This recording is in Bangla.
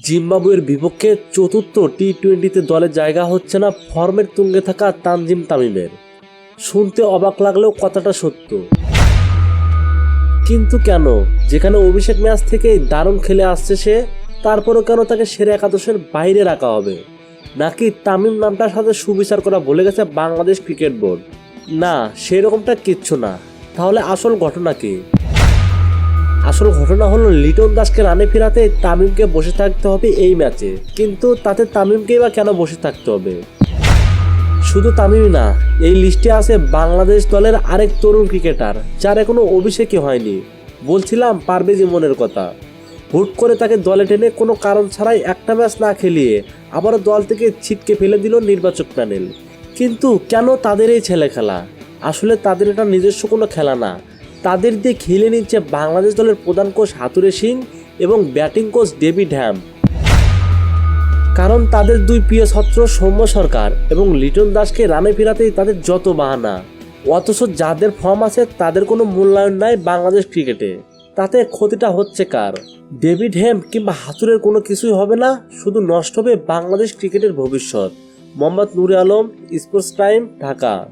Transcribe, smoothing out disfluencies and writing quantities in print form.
জিম্বাবুয়ের বিপক্ষে চতুর্থ টি-20তে দলের জায়গা হচ্ছে না ফর্মের তুঙ্গে থাকা তানজিম তামিমের। শুনতে অবাক লাগলেও কথাটা সত্য। কিন্তু কেন, যেখানে অভিষেক ম্যাচ থেকেই দারুণ খেলে আসছে সে, তারপরও কেন তাকে সেরা একাদশের বাইরে রাখা হবে? নাকি তামিম নামটার সাথে সুবিচার করা ভুলে গেছে বাংলাদেশ ক্রিকেট বোর্ড? না, সেরকমটা কিচ্ছু না। তাহলে আসল ঘটনা কি? আসল ঘটনা হলো লিটন দাসকে রানে ফেরাতে তামিমকে বসে থাকতে হবে এই ম্যাচে। কিন্তু তাতে তামিমকেই বা কেন বসে থাকতে হবে? শুধু তামিমই না, এই লিস্টে আছে বাংলাদেশ দলের আরেক তরুণ ক্রিকেটার যার এখনো অভিষেকই হয়নি। বলছিলাম পারভেজ ইমনের কথা। হুট করে তাকে দলে টেনে কোনো কারণ ছাড়াই একটা ম্যাচ না খেলিয়ে আবারও দল থেকে ছিটকে ফেলে দিল নির্বাচক প্যানেল। কিন্তু কেন তাদের এই ছেলে খেলা? আসলে তাদের এটা নিজস্ব কোনো খেলা না। তাদের দিয়ে খেলে নিচ্ছে বাংলাদেশ দলের প্রধান কোচ হাতুড়ে সিং এবং ব্যাটিং কোচ ডেভিড হ্যাম। কারণ তাদের দুই প্রিয় ছাত্র সৌম্য সরকার এবং লিটন দাসকে রানে ফেরাতেই তাদের যত বাহানা। অথচ যাদের ফর্ম আছে তাদের কোনো মূল্যায়ন নাই বাংলাদেশ ক্রিকেটে। তাতে ক্ষতিটা হচ্ছে কার? ডেভিড হ্যাম কিংবা হাতুড়ের কোনো কিছুই হবে না, শুধু নষ্ট হবে বাংলাদেশ ক্রিকেটের ভবিষ্যৎ। মোহাম্মদ নুরে আলম, স্পোর্টস টাইম, ঢাকা।